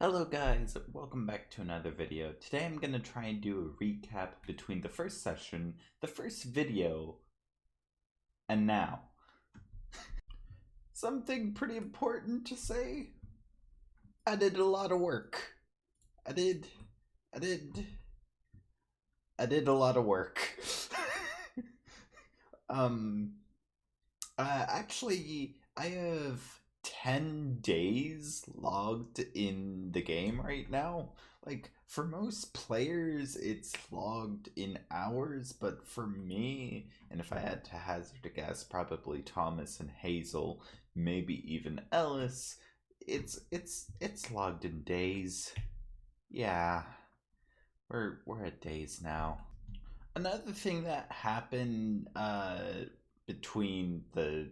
Hello guys, welcome back to another video. Today I'm going to try and do a recap between the first session, the first video, and now. Something pretty important to say. I did a lot of work. I did a lot of work. Actually, I have 10 days logged in the game right now. Like, for most players, it's logged in hours, but for me, and if I had to hazard a guess, probably Thomas and Hazel, maybe even Ellis, it's logged in days. Yeah, we're at days now. Another thing that happened between the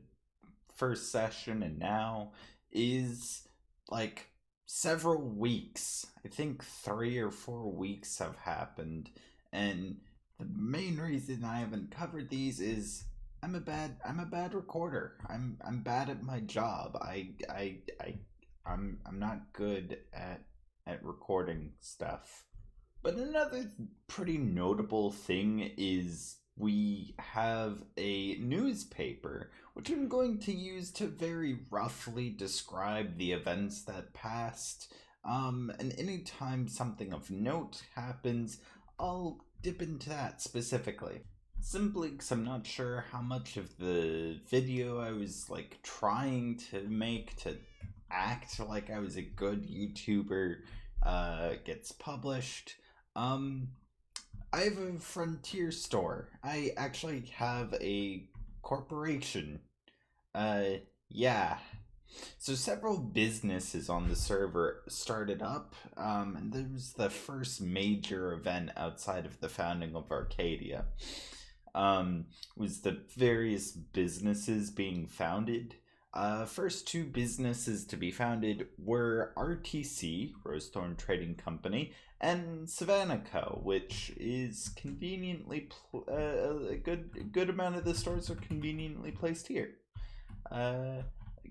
first session and now is like several weeks. I think 3 or 4 weeks have happened, and the main reason I haven't covered these is I'm a bad recorder. I'm bad at my job. I'm not good at recording stuff. But another pretty notable thing is we have a newspaper, which I'm going to use to very roughly describe the events that passed. And anytime something of note happens, I'll dip into that specifically. Simply because I'm not sure how much of the video I was like trying to make to act like I was a good YouTuber gets published. Um, I have a frontier store. I actually have a corporation. Uh, yeah. So several businesses on the server started up, and there was the first major event outside of the founding of Arcadia. Was the various businesses being founded. First two businesses to be founded were RTC, Rosethorn Trading Company, and Savannah Co., which is conveniently a good amount of the stores are conveniently placed here.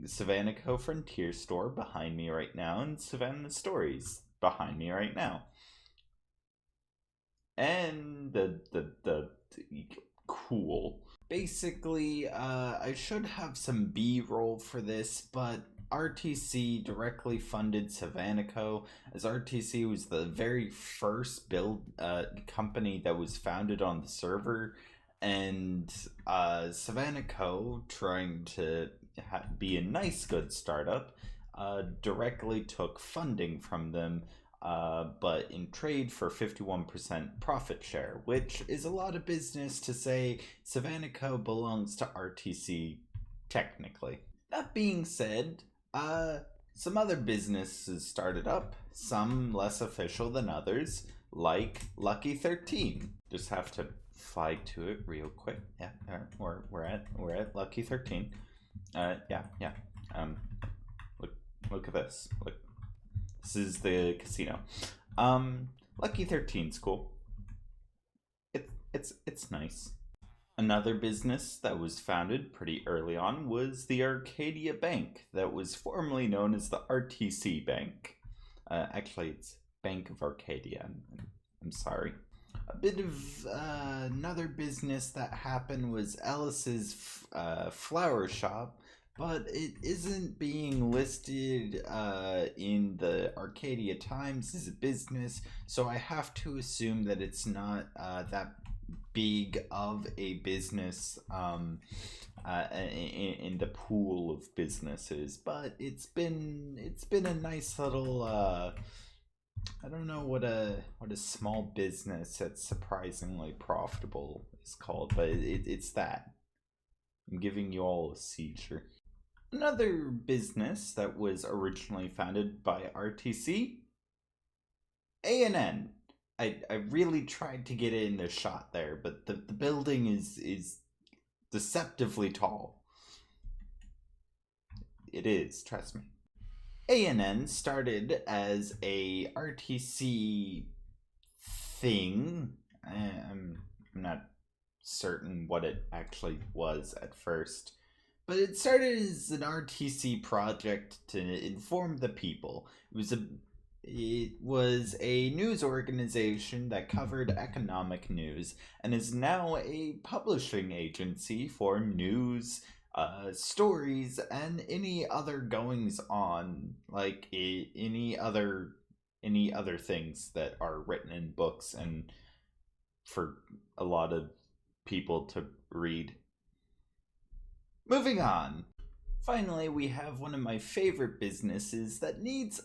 Savannah Co. Frontier Store behind me right now, and Savannah Stories behind me right now. And the cool. Basically, I should have some B-roll for this, but RTC directly funded Savannah Co., as RTC was the very first build company that was founded on the server, and Savannah Co., trying to be a nice good startup, directly took funding from them, but in trade for 51% profit share, which is a lot of business to say Savannah Co. belongs to RTC technically. That being said, some other businesses started up, some less official than others, like Lucky 13. Just have to fly to it real quick. Yeah, we're at Lucky 13. Yeah. Look at this. This is the casino. Lucky 13's cool. It's nice. Another business that was founded pretty early on was the Arcadia Bank, that was formerly known as the RTC Bank. Actually, it's Bank of Arcadia. I'm sorry. A bit of another business that happened was Ellis's flower shop, but it isn't being listed in the Arcadia Times as a business, so I have to assume that it's not that big of a business in the pool of businesses. But it's been a nice little I don't know what a small business that's surprisingly profitable is called, but it's that. I'm giving you all a seizure. Another business that was originally founded by RTC, A&N. I really tried to get in the shot there, but the building is deceptively tall. It is, trust me. A&N started as a RTC thing. I'm not certain what it actually was at first, but it started as an RTC project to inform the people. It was a news organization that covered economic news and is now a publishing agency for news, stories, and any other goings on, like any other things that are written in books and for a lot of people to read. Moving on. Finally, we have one of my favorite businesses that needs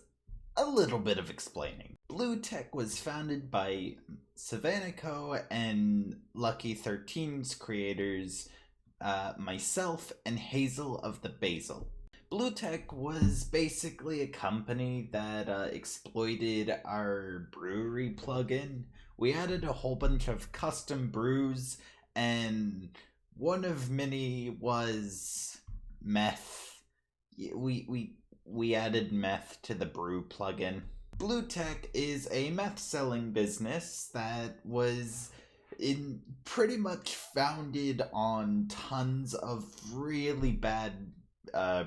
a little bit of explaining. Blue Tech was founded by Savanico and Lucky 13's creators, myself and Hazel of the Basil. Blue Tech was basically a company that exploited our brewery plugin. We added a whole bunch of custom brews, and one of many was meth. We added meth to the brew plugin. Blue Tech is a meth selling business that was pretty much founded on tons of really bad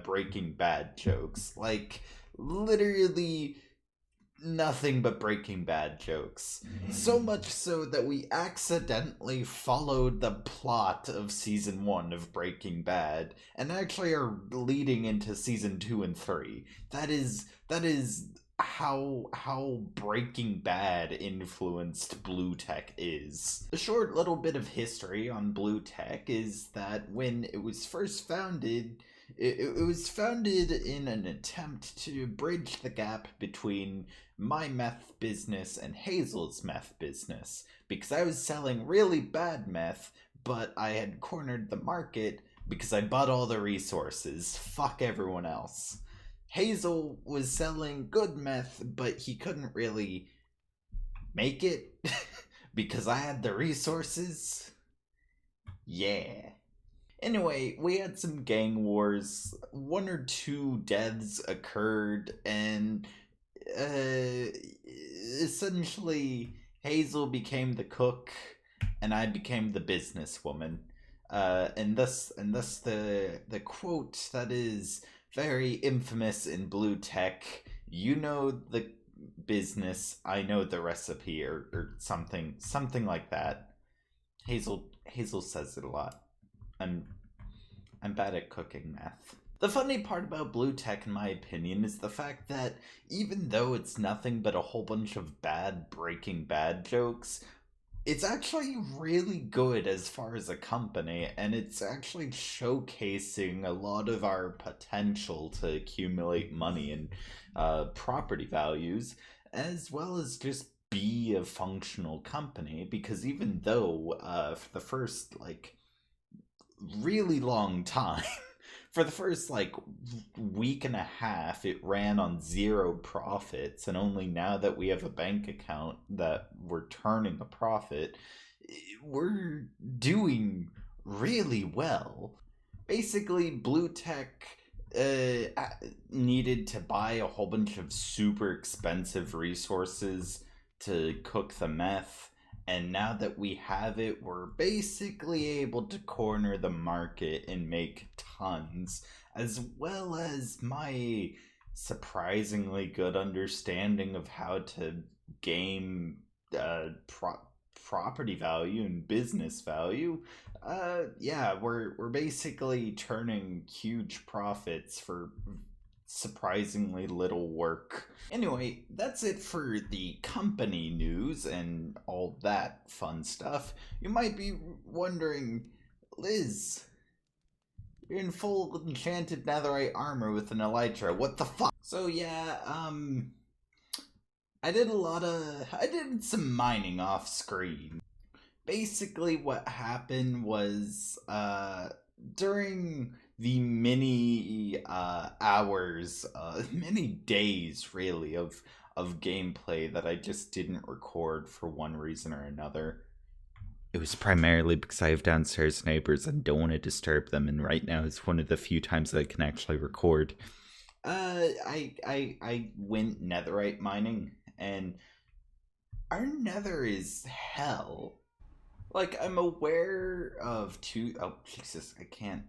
Breaking Bad jokes. Like, literally nothing but Breaking Bad jokes. So much so that we accidentally followed the plot of season 1 of Breaking Bad and actually are leading into season 2 and 3. That is how Breaking Bad influenced Blue Tech is. A short little bit of history on Blue Tech is that when it was first founded, it was founded in an attempt to bridge the gap between my meth business and Hazel's meth business, because I was selling really bad meth, but I had cornered the market because I bought all the resources. Fuck everyone else. Hazel was selling good meth, but he couldn't really make it because I had the resources. Yeah. Anyway, we had some gang wars. 1 or 2 deaths occurred, and essentially Hazel became the cook, and I became the businesswoman. And thus the quote that is very infamous in Blue Tech: "You know the business, I know the recipe," or something like that. Hazel says it a lot. I'm bad at cooking meth. The funny part about Blue Tech, in my opinion, is the fact that even though it's nothing but a whole bunch of bad Breaking Bad jokes, it's actually really good as far as a company, and it's actually showcasing a lot of our potential to accumulate money and property values, as well as just be a functional company. Because even though for the first really long time, for the first week and a half, it ran on 0 profits, and only now that we have a bank account that we're turning a profit, we're doing really well. Basically, Blue Tech needed to buy a whole bunch of super expensive resources to cook the meth, and now that we have it, we're basically able to corner the market and make tons, as well as my surprisingly good understanding of how to game property value and business value. Yeah, we're basically turning huge profits for surprisingly little work. Anyway, that's it for the company news and all that fun stuff. You might be wondering, Liz, you're in full enchanted netherite armor with an elytra. What the fuck? So yeah, I did some mining off screen. Basically what happened was during the many hours, many days really of gameplay that I just didn't record for one reason or another. It was primarily because I have downstairs neighbors and don't want to disturb them, and right now is one of the few times that I can actually record. I went netherite mining, and our nether is hell. Like, I'm aware of two. Oh Jesus, I can't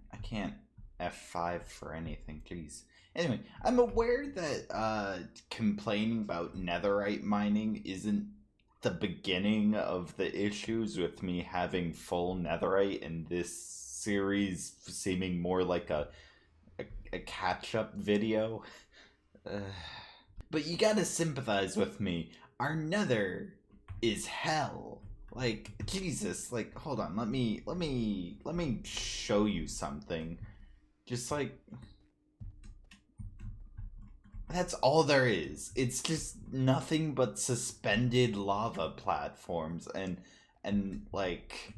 F5 for anything. Jeez. Anyway, I'm aware that complaining about netherite mining isn't the beginning of the issues with me having full netherite and this series seeming more like a catch-up video. Uh, but you gotta sympathize with me. Our nether is hell. Like, Jesus, like, hold on, let me show you something. Just like, that's all there is. It's just nothing but suspended lava platforms and like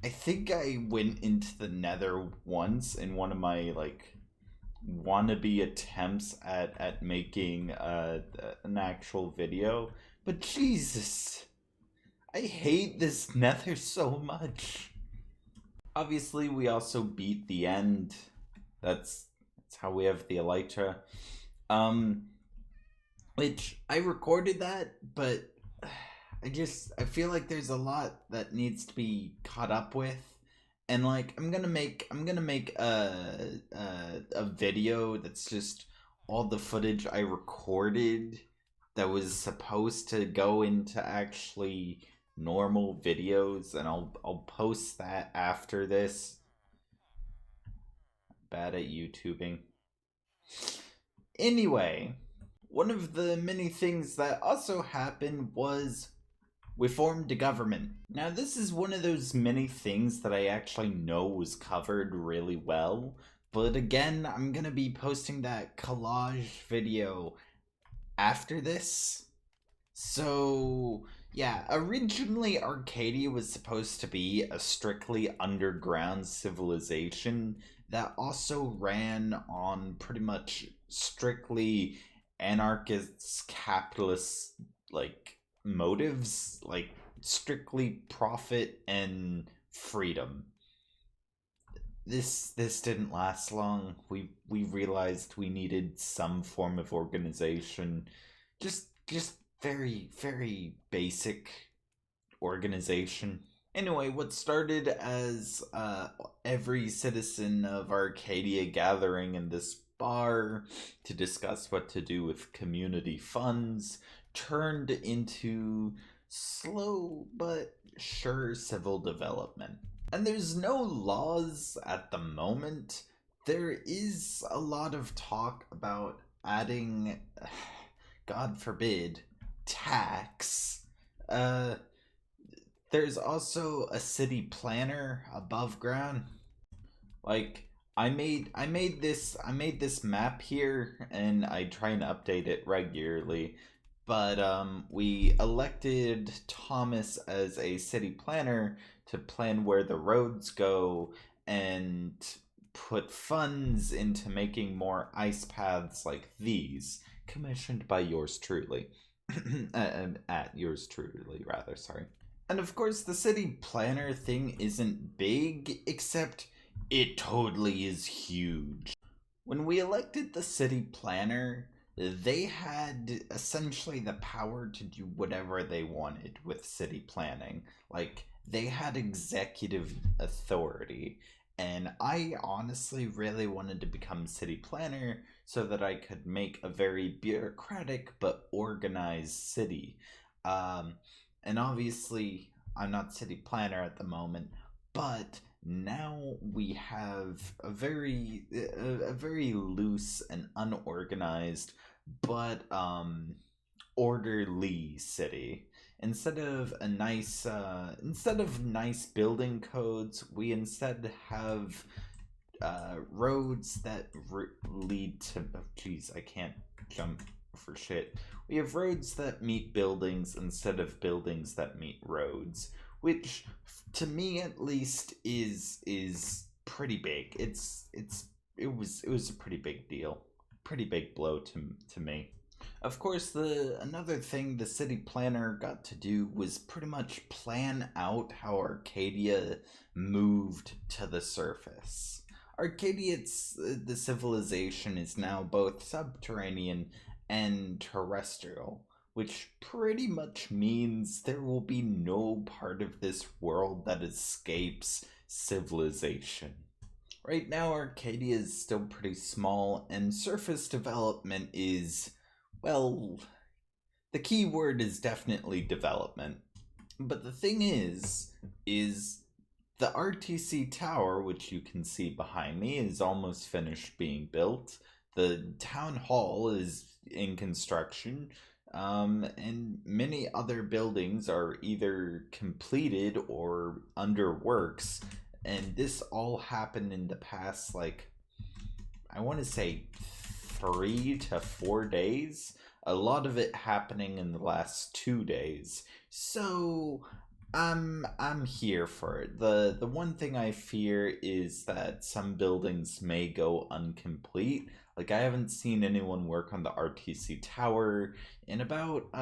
I think I went into the nether once in one of my like wannabe attempts at making an actual video, but Jesus, I hate this nether so much. Obviously, we also beat the end. That's how we have the elytra. Um, which I recorded that, but I feel like there's a lot that needs to be caught up with, and like I'm gonna make a video that's just all the footage I recorded that was supposed to go into actually normal videos, and I'll post that after this. Bad at YouTubing. Anyway, one of the many things that also happened was we formed a government. Now, this is one of those many things that I actually know was covered really well, but again, I'm gonna be posting that collage video after this. So, yeah, originally Arcadia was supposed to be a strictly underground civilization that also ran on pretty much strictly anarchist capitalist like motives, like strictly profit and freedom. This didn't last long. We realized we needed some form of organization. Just very basic organization. Anyway, what started as every citizen of Arcadia gathering in this bar to discuss what to do with community funds turned into slow but sure civil development. And there's no laws at the moment. There is a lot of talk about adding, God forbid, tax. Uh, there's also a city planner above ground. Like I made this map here and I try and update it regularly. But we elected Thomas as a city planner to plan where the roads go and put funds into making more ice paths like these, commissioned by yours truly. At yours truly, rather, sorry. And of course, the city planner thing isn't big, except it totally is huge. When we elected the city planner, they had essentially the power to do whatever they wanted with city planning. Like, they had executive authority. And I honestly really wanted to become city planner so that I could make a very bureaucratic but organized city. Um, and obviously, I'm not city planner at the moment, but now we have a very loose and unorganized but orderly city. Instead of nice building codes, we instead have roads that lead to, oh geez, I can't jump for shit. We have roads that meet buildings instead of buildings that meet roads, which to me at least is pretty big. It was a pretty big deal, pretty big blow to me. Of course, the another thing the city planner got to do was pretty much plan out how Arcadia moved to the surface. The civilization is now both subterranean and terrestrial, which pretty much means there will be no part of this world that escapes civilization. Right now, Arcadia is still pretty small, and surface development is, well, the key word is definitely development. But the thing is the RTC tower, which you can see behind me, is almost finished being built. The town hall is in construction, and many other buildings are either completed or under works. And this all happened in the past, like, I want to say 3 to 4 days. A lot of it happening in the last 2 days. So I'm here for it. The one thing I fear is that some buildings may go incomplete. Like, I haven't seen anyone work on the RTC tower in about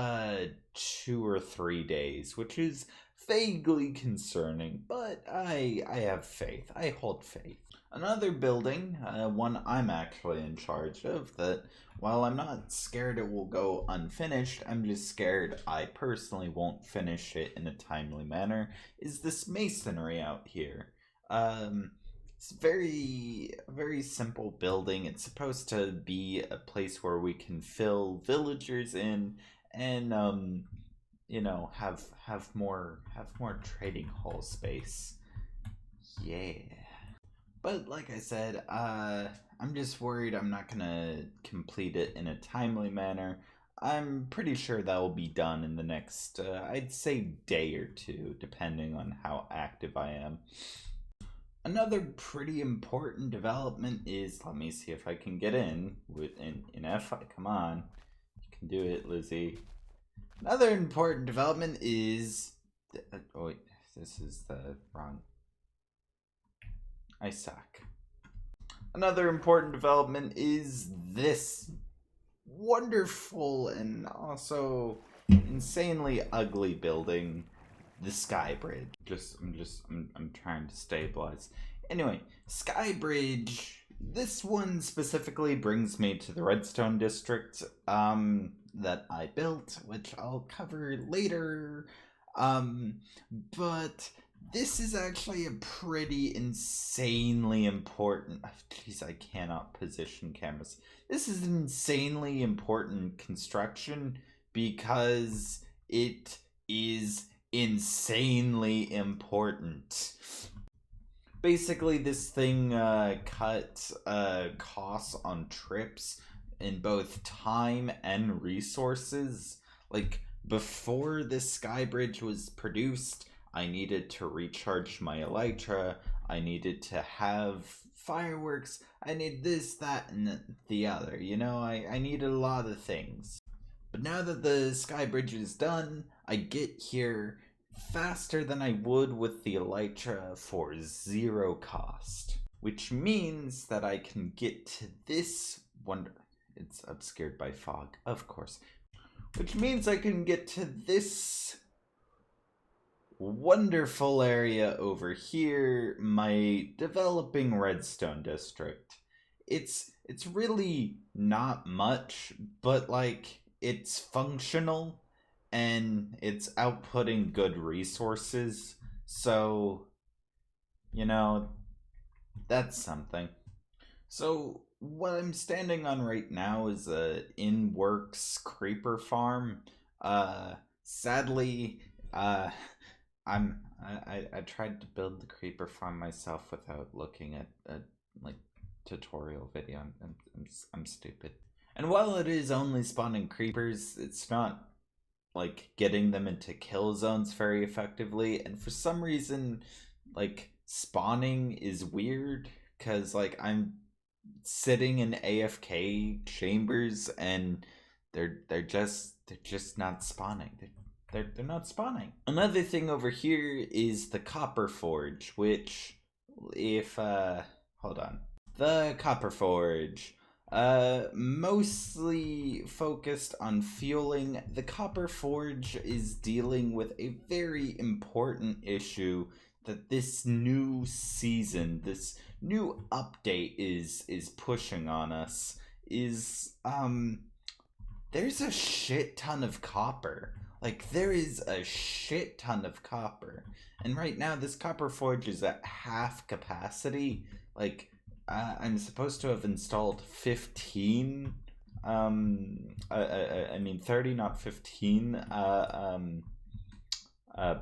2 or 3 days, which is vaguely concerning, but I have faith. I hold faith. Another building, one I'm actually in charge of, that while I'm not scared it will go unfinished, I'm just scared I personally won't finish it in a timely manner, is this masonry out here. It's very simple building. It's supposed to be a place where we can fill villagers in and have more trading hall space. Yeah. But like I said, I'm just worried I'm not gonna complete it in a timely manner. I'm pretty sure that will be done in the next, I'd say, day or two, depending on how active I am. Another pretty important development is, let me see if I can get in F. Come on, you can do it, Lizzie. Another important development is, oh wait, this is the wrong. I suck. Another important development is this wonderful and also insanely ugly building, the Sky Bridge. I'm trying to stabilize. Anyway, Sky Bridge. This one specifically brings me to the Redstone District that I built, which I'll cover later. But this is actually a pretty insanely important. Jeez, I cannot position cameras. This is an insanely important construction because it is insanely important. Basically, this thing cut costs on trips in both time and resources. Like, before this Sky Bridge was produced, I needed to recharge my elytra, I needed to have fireworks, I need this, that, and the other. I needed a lot of things. But now that the Sky Bridge is done, I get here faster than I would with the elytra for 0 cost. Which means that I can get to this wonder. It's obscured by fog, of course. Which means I can get to this wonderful area over here, my developing redstone district. It's really not much, but like, it's functional and it's outputting good resources. So, that's something. So what I'm standing on right now is a in-works creeper farm. Sadly, I tried to build the creeper farm myself without looking at a like tutorial video. I'm stupid. And while it is only spawning creepers, it's not like getting them into kill zones very effectively. And for some reason, like, spawning is weird because like I'm sitting in AFK chambers and they're just not spawning. They're not spawning. Another thing over here is the copper forge, which, if hold on, the copper forge, mostly focused on fueling. The copper forge is dealing with a very important issue that this new season, this new update is pushing on us. Is there's a shit ton of copper. Like, there is a shit ton of copper. And right now, this copper forge is at half capacity. Like, I'm supposed to have installed 15. I mean 30, not 15.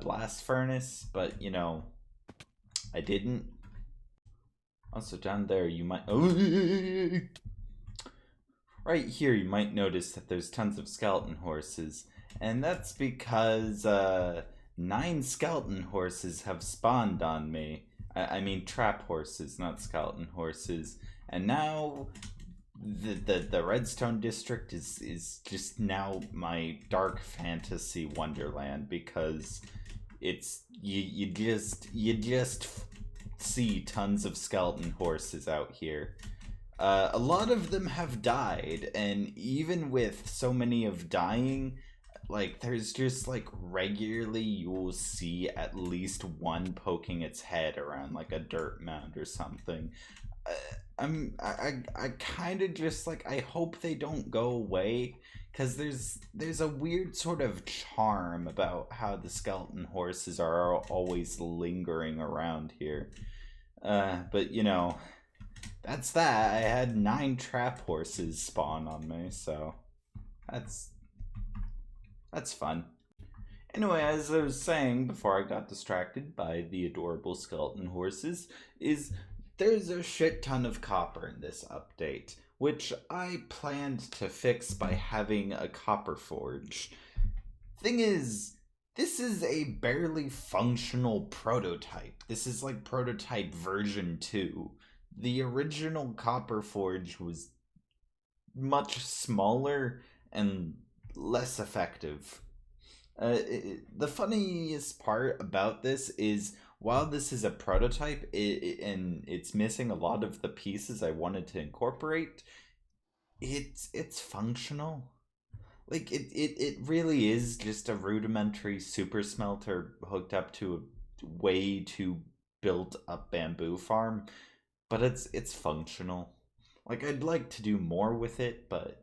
Blast furnace, but I didn't. Also down there, you might. Right here, you might notice that there's tons of skeleton horses, and that's because 9 skeleton horses have spawned on me. I mean trap horses, not skeleton horses. And now the Redstone district is just now my dark fantasy wonderland, because you just see tons of skeleton horses out here. A lot of them have died, and even with so many of dying, like there's just like regularly you'll see at least one poking its head around like a dirt mound or something. Uh, I kind of just like, I hope they don't go away, because there's a weird sort of charm about how the skeleton horses are always lingering around here. But that's that. I had 9 trap horses spawn on me, so that's that's fun. Anyway, as I was saying before I got distracted by the adorable skeleton horses, is there's a shit ton of copper in this update, which I planned to fix by having a copper forge. Thing is, this is a barely functional prototype. This is like prototype version 2. The original copper forge was much smaller and less effective. The funniest part about this is, while this is a prototype, and it's missing a lot of the pieces I wanted to incorporate, it's functional. Like it really is just a rudimentary super smelter hooked up to a way too built up bamboo farm, but it's functional. Like, I'd like to do more with it, but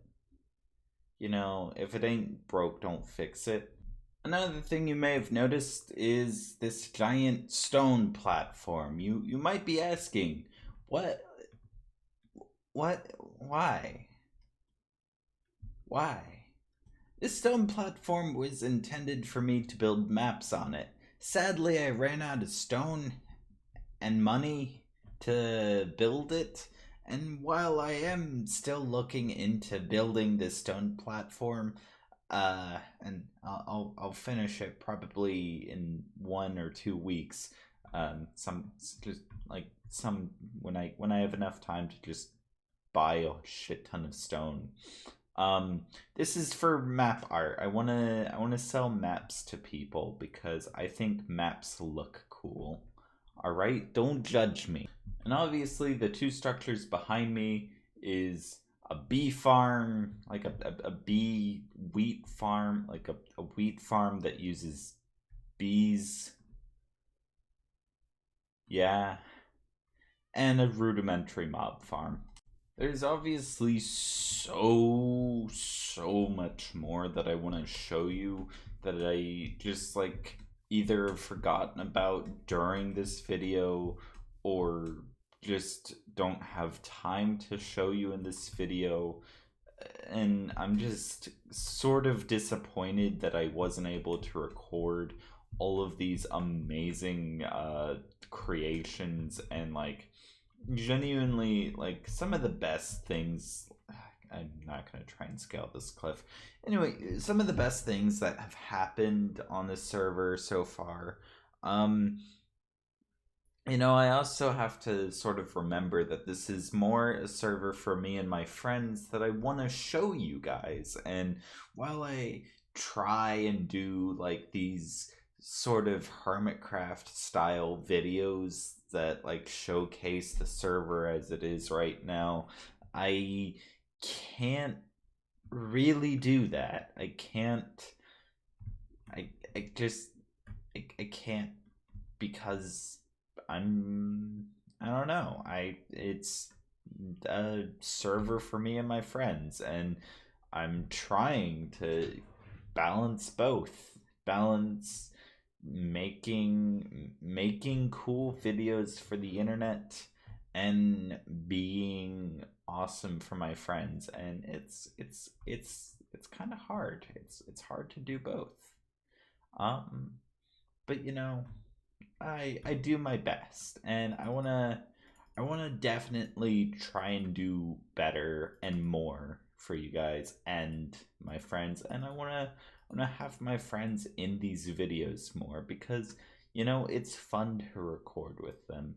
if it ain't broke, don't fix it. Another thing you may have noticed is this giant stone platform. You might be asking, what why? Why? This stone platform was intended for me to build maps on it. Sadly, I ran out of stone and money to build it, and while I am still looking into building this stone platform, and I'll finish it probably in 1 or 2 weeks. Some just like some when I have enough time to just buy a shit ton of stone. This is for map art. I wanna sell maps to people because I think maps look cool. All right, don't judge me. And obviously, the 2 structures behind me is a bee farm, like a bee wheat farm, like a wheat farm that uses bees. Yeah, and a rudimentary mob farm. There's obviously so much more that I want to show you that I just like either forgotten about during this video, or just don't have time to show you in this video. And I'm just sort of disappointed that I wasn't able to record all of these amazing creations, and like genuinely like some of the best things. I'm not going to try and scale this cliff. Anyway, some of the best things that have happened on the server so far. um I also have to sort of remember that this is more a server for me and my friends that I want to show you guys. And while I try and do like these sort of hermitcraft style videos that like showcase the server as it is right now, I can't really do that. I can't. I just I can't, because I don't know. It's a server for me and my friends, and I'm trying to balance both. Balance making cool videos for the internet, and being awesome for my friends, and it's kind of hard. It's hard to do both. Um, but I do my best, and I wanna definitely try and do better and more for you guys and my friends, and I wanna have my friends in these videos more because it's fun to record with them.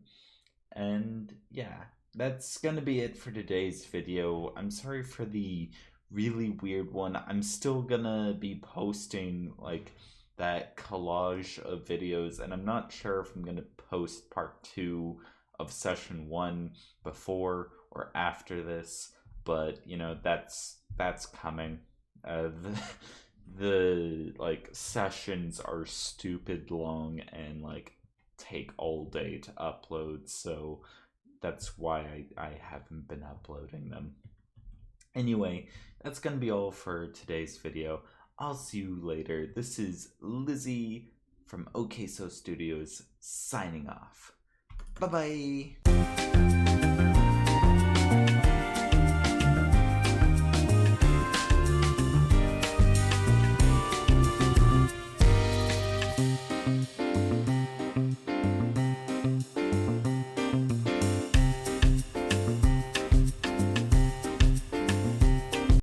And yeah, that's gonna be it for today's video. I'm sorry for the really weird one. I'm still gonna be posting like that collage of videos, and I'm not sure if I'm gonna post part two of session one before or after this, but that's coming. The like sessions are stupid long and like take all day to upload, so that's why I haven't been uploading them. Anyway, that's gonna be all for today's video. I'll see you later. This is Lizzie from OkSoStudios signing off. Bye bye.